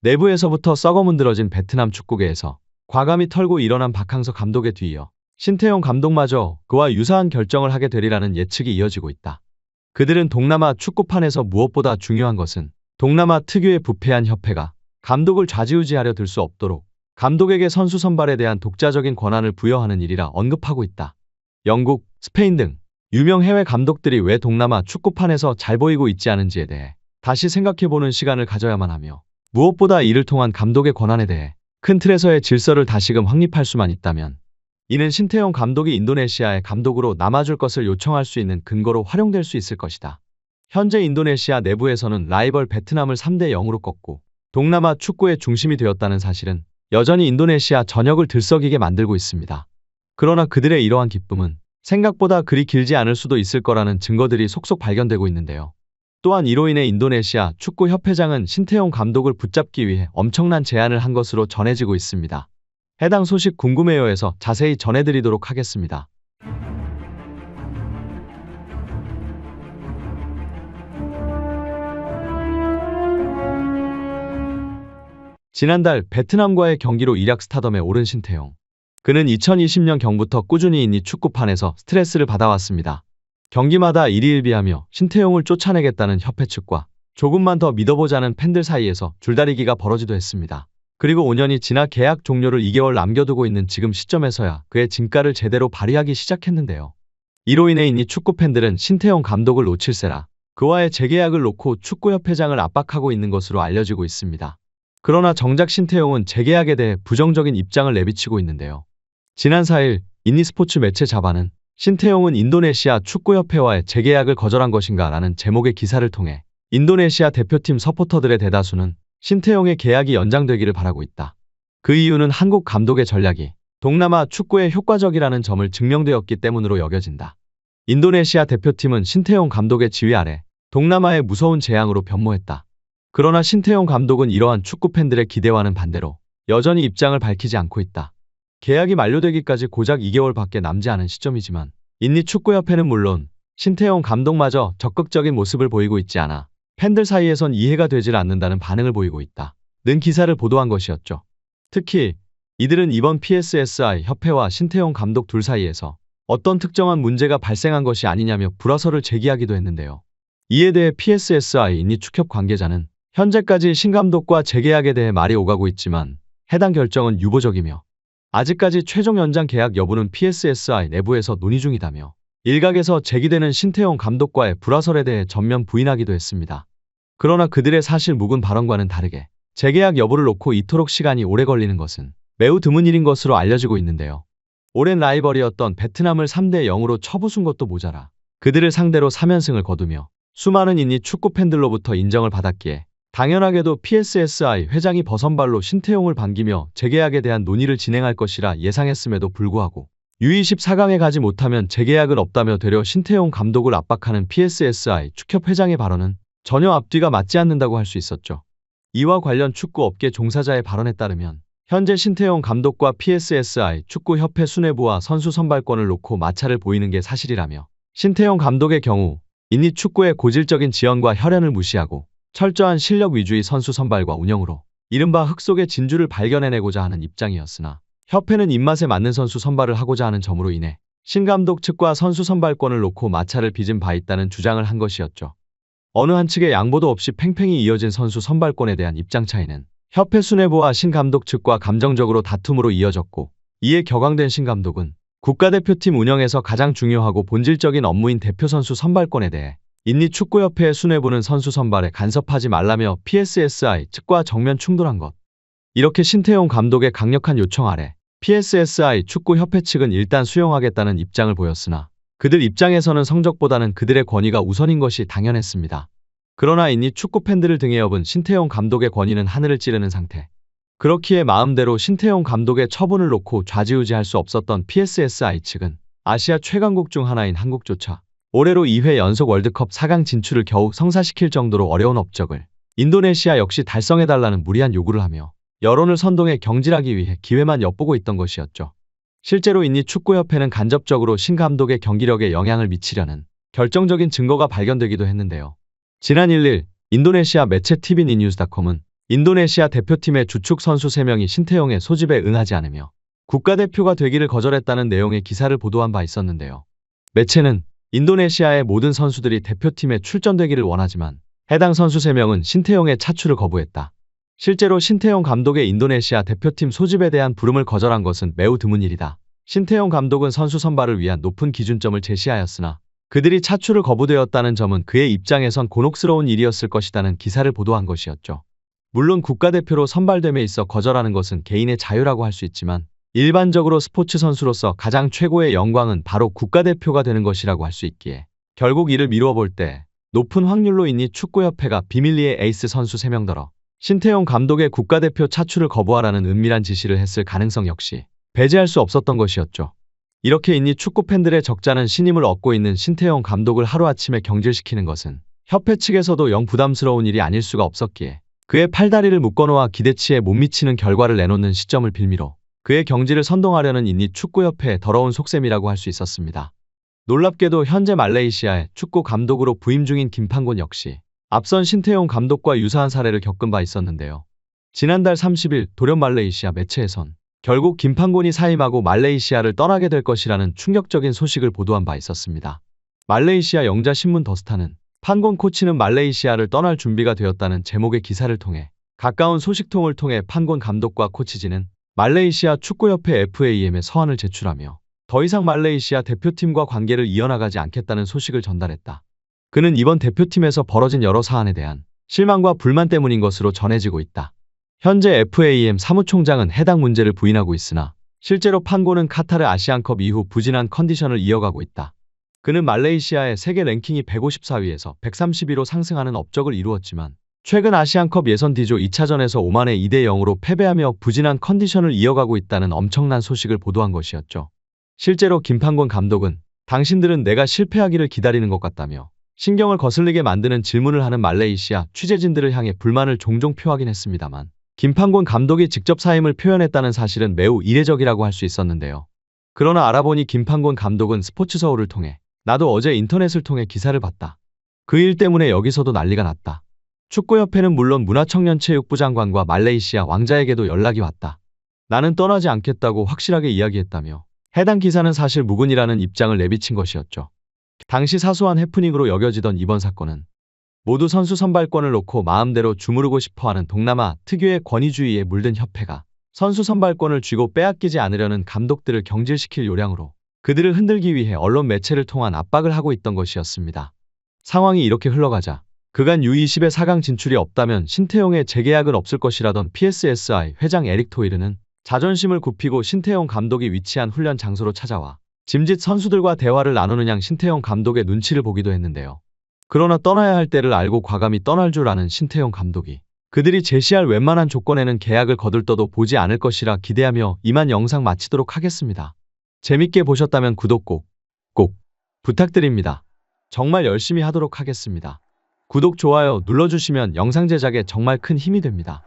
내부에서부터 썩어문드러진 베트남 축구계에서 과감히 털고 일어난 박항서 감독에 뒤이어 신태용 감독마저 그와 유사한 결정을 하게 되리라는 예측이 이어지고 있다. 그들은 동남아 축구판에서 무엇보다 중요한 것은 동남아 특유의 부패한 협회가 감독을 좌지우지하려 들 수 없도록 감독에게 선수 선발에 대한 독자적인 권한을 부여하는 일이라 언급하고 있다. 영국, 스페인 등 유명 해외 감독들이 왜 동남아 축구판에서 잘 보이고 있지 않은지에 대해 다시 생각해보는 시간을 가져야만 하며, 무엇보다 이를 통한 감독의 권한에 대해 큰 틀에서의 질서를 다시금 확립할 수만 있다면 이는 신태용 감독이 인도네시아의 감독으로 남아줄 것을 요청할 수 있는 근거로 활용될 수 있을 것이다. 현재 인도네시아 내부에서는 라이벌 베트남을 3대 0으로 꺾고 동남아 축구의 중심이 되었다는 사실은 여전히 인도네시아 전역을 들썩이게 만들고 있습니다. 그러나 그들의 이러한 기쁨은 생각보다 그리 길지 않을 수도 있을 거라는 증거들이 속속 발견되고 있는데요. 또한 이로 인해 인도네시아 축구협회장은 신태용 감독을 붙잡기 위해 엄청난 제안을 한 것으로 전해지고 있습니다. 해당 소식 궁금해요에서 자세히 전해드리도록 하겠습니다. 지난달 베트남과의 경기로 일약 스타덤에 오른 신태용. 그는 2020년 경부터 꾸준히 인이 축구판에서 스트레스를 받아왔습니다. 경기마다 일희일비하며 신태용을 쫓아내겠다는 협회 측과 조금만 더 믿어보자는 팬들 사이에서 줄다리기가 벌어지도 했습니다. 그리고 5년이 지나 계약 종료를 2개월 남겨두고 있는 지금 시점에서야 그의 진가를 제대로 발휘하기 시작했는데요. 이로 인해 인이 축구팬들은 신태용 감독을 놓칠세라 그와의 재계약을 놓고 축구협회장을 압박하고 있는 것으로 알려지고 있습니다. 그러나 정작 신태용은 재계약에 대해 부정적인 입장을 내비치고 있는데요. 지난 4일 인니스포츠 매체 자바는 신태용은 인도네시아 축구협회와의 재계약을 거절한 것인가 라는 제목의 기사를 통해 인도네시아 대표팀 서포터들의 대다수는 신태용의 계약이 연장되기를 바라고 있다. 그 이유는 한국 감독의 전략이 동남아 축구에 효과적이라는 점을 증명되었기 때문으로 여겨진다. 인도네시아 대표팀은 신태용 감독의 지휘 아래 동남아의 무서운 재앙으로 변모했다. 그러나 신태용 감독은 이러한 축구팬들의 기대와는 반대로 여전히 입장을 밝히지 않고 있다. 계약이 만료되기까지 고작 2개월밖에 남지 않은 시점이지만 인니 축구협회는 물론 신태용 감독마저 적극적인 모습을 보이고 있지 않아 팬들 사이에선 이해가 되질 않는다는 반응을 보이고 있다. 는 기사를 보도한 것이었죠. 특히 이들은 이번 PSSI 협회와 신태용 감독 둘 사이에서 어떤 특정한 문제가 발생한 것이 아니냐며 불화설을 제기하기도 했는데요. 이에 대해 PSSI 인니 축협 관계자는 현재까지 신감독과 재계약에 대해 말이 오가고 있지만 해당 결정은 유보적이며 아직까지 최종 연장 계약 여부는 PSSI 내부에서 논의 중이다며 일각에서 제기되는 신태용 감독과의 불화설에 대해 전면 부인하기도 했습니다. 그러나 그들의 사실 묵은 발언과는 다르게 재계약 여부를 놓고 이토록 시간이 오래 걸리는 것은 매우 드문 일인 것으로 알려지고 있는데요. 오랜 라이벌이었던 베트남을 3대 0으로 쳐부순 것도 모자라 그들을 상대로 3연승을 거두며 수많은 인니 축구 팬들로부터 인정을 받았기에 당연하게도 PSSI 회장이 버선발로 신태용을 반기며 재계약에 대한 논의를 진행할 것이라 예상했음에도 불구하고 U24강에 가지 못하면 재계약은 없다며 되려 신태용 감독을 압박하는 PSSI 축협 회장의 발언은 전혀 앞뒤가 맞지 않는다고 할 수 있었죠. 이와 관련 축구업계 종사자의 발언에 따르면 현재 신태용 감독과 PSSI 축구협회 수뇌부와 선수 선발권을 놓고 마찰을 보이는 게 사실이라며 신태용 감독의 경우 인니 축구의 고질적인 지연과 혈연을 무시하고 철저한 실력 위주의 선수 선발과 운영으로 이른바 흙 속의 진주를 발견해내고자 하는 입장이었으나 협회는 입맛에 맞는 선수 선발을 하고자 하는 점으로 인해 신 감독 측과 선수 선발권을 놓고 마찰을 빚은 바 있다는 주장을 한 것이었죠. 어느 한 측의 양보도 없이 팽팽히 이어진 선수 선발권에 대한 입장 차이는 협회 수뇌부와 신 감독 측과 감정적으로 다툼으로 이어졌고, 이에 격앙된 신 감독은 국가대표팀 운영에서 가장 중요하고 본질적인 업무인 대표 선수 선발권에 대해 인니 축구협회의 수뇌부는 선수 선발에 간섭하지 말라며 PSSI 측과 정면 충돌한 것. 이렇게 신태용 감독의 강력한 요청 아래 PSSI 축구협회 측은 일단 수용하겠다는 입장을 보였으나 그들 입장에서는 성적보다는 그들의 권위가 우선인 것이 당연했습니다. 그러나 인니 축구 팬들을 등에 업은 신태용 감독의 권위는 하늘을 찌르는 상태. 그렇기에 마음대로 신태용 감독의 처분을 놓고 좌지우지할 수 없었던 PSSI 측은 아시아 최강국 중 하나인 한국조차 올해로 2회 연속 월드컵 4강 진출을 겨우 성사시킬 정도로 어려운 업적을 인도네시아 역시 달성해달라는 무리한 요구를 하며 여론을 선동해 경질하기 위해 기회만 엿보고 있던 것이었죠. 실제로 인니 축구협회는 간접적으로 신 감독의 경기력에 영향을 미치려는 결정적인 증거가 발견되기도 했는데요. 지난 1일 인도네시아 매체 tvninews.com은 인도네시아 대표팀의 주축 선수 3명이 신태용의 소집에 응하지 않으며 국가대표가 되기를 거절했다는 내용의 기사를 보도한 바 있었는데요. 매체는 인도네시아의 모든 선수들이 대표팀에 출전되기를 원하지만 해당 선수 3명은 신태용의 차출을 거부했다. 실제로 신태용 감독의 인도네시아 대표팀 소집에 대한 부름을 거절한 것은 매우 드문 일이다. 신태용 감독은 선수 선발을 위한 높은 기준점을 제시하였으나 그들이 차출을 거부되었다는 점은 그의 입장에선 곤혹스러운 일이었을 것이라는 기사를 보도한 것이었죠. 물론 국가대표로 선발됨에 있어 거절하는 것은 개인의 자유라고 할 수 있지만 일반적으로 스포츠 선수로서 가장 최고의 영광은 바로 국가대표가 되는 것이라고 할 수 있기에 결국 이를 미루어 볼 때 높은 확률로 인니 축구협회가 비밀리에 에이스 선수 3명더러 신태용 감독의 국가대표 차출을 거부하라는 은밀한 지시를 했을 가능성 역시 배제할 수 없었던 것이었죠. 이렇게 인니 축구 팬들의 적잖은 신임을 얻고 있는 신태용 감독을 하루아침에 경질시키는 것은 협회 측에서도 영 부담스러운 일이 아닐 수가 없었기에 그의 팔다리를 묶어놓아 기대치에 못 미치는 결과를 내놓는 시점을 빌미로 그의 경질을 선동하려는 인니 축구협회의 더러운 속셈이라고 할 수 있었습니다. 놀랍게도 현재 말레이시아의 축구 감독으로 부임 중인 김판곤 역시 앞선 신태용 감독과 유사한 사례를 겪은 바 있었는데요. 지난달 30일 돌연 말레이시아 매체에선 결국 김판곤이 사임하고 말레이시아를 떠나게 될 것이라는 충격적인 소식을 보도한 바 있었습니다. 말레이시아 영자 신문 더스타는 판곤 코치는 말레이시아를 떠날 준비가 되었다는 제목의 기사를 통해 가까운 소식통을 통해 판곤 감독과 코치진은 말레이시아 축구협회 FAM에 서한을 제출하며 더 이상 말레이시아 대표팀과 관계를 이어나가지 않겠다는 소식을 전달했다. 그는 이번 대표팀에서 벌어진 여러 사안에 대한 실망과 불만 때문인 것으로 전해지고 있다. 현재 FAM 사무총장은 해당 문제를 부인하고 있으나 실제로 판곤은 카타르 아시안컵 이후 부진한 컨디션을 이어가고 있다. 그는 말레이시아의 세계 랭킹이 154위에서 132위로 상승하는 업적을 이루었지만 최근 아시안컵 예선 D조 2차전에서 오만에 2대 0으로 패배하며 부진한 컨디션을 이어가고 있다는 엄청난 소식을 보도한 것이었죠. 실제로 김판곤 감독은 당신들은 내가 실패하기를 기다리는 것 같다며 신경을 거슬리게 만드는 질문을 하는 말레이시아 취재진들을 향해 불만을 종종 표하긴 했습니다만 김판곤 감독이 직접 사임을 표현했다는 사실은 매우 이례적이라고 할 수 있었는데요. 그러나 알아보니 김판곤 감독은 스포츠서울을 통해 나도 어제 인터넷을 통해 기사를 봤다. 그 일 때문에 여기서도 난리가 났다. 축구협회는 물론 문화청년체육부 장관과 말레이시아 왕자에게도 연락이 왔다. 나는 떠나지 않겠다고 확실하게 이야기했다며 해당 기사는 사실 무근이라는 입장을 내비친 것이었죠. 당시 사소한 해프닝으로 여겨지던 이번 사건은 모두 선수 선발권을 놓고 마음대로 주무르고 싶어하는 동남아 특유의 권위주의에 물든 협회가 선수 선발권을 쥐고 빼앗기지 않으려는 감독들을 경질시킬 요량으로 그들을 흔들기 위해 언론 매체를 통한 압박을 하고 있던 것이었습니다. 상황이 이렇게 흘러가자 그간 U20의 4강 진출이 없다면 신태용의 재계약은 없을 것이라던 PSSI 회장 에릭 토이르는 자존심을 굽히고 신태용 감독이 위치한 훈련 장소로 찾아와 짐짓 선수들과 대화를 나누는 양 신태용 감독의 눈치를 보기도 했는데요. 그러나 떠나야 할 때를 알고 과감히 떠날 줄 아는 신태용 감독이 그들이 제시할 웬만한 조건에는 계약을 거들떠도 보지 않을 것이라 기대하며 이만 영상 마치도록 하겠습니다. 재밌게 보셨다면 구독 꼭 부탁드립니다. 정말 열심히 하도록 하겠습니다. 구독, 좋아요 눌러주시면 영상 제작에 정말 큰 힘이 됩니다.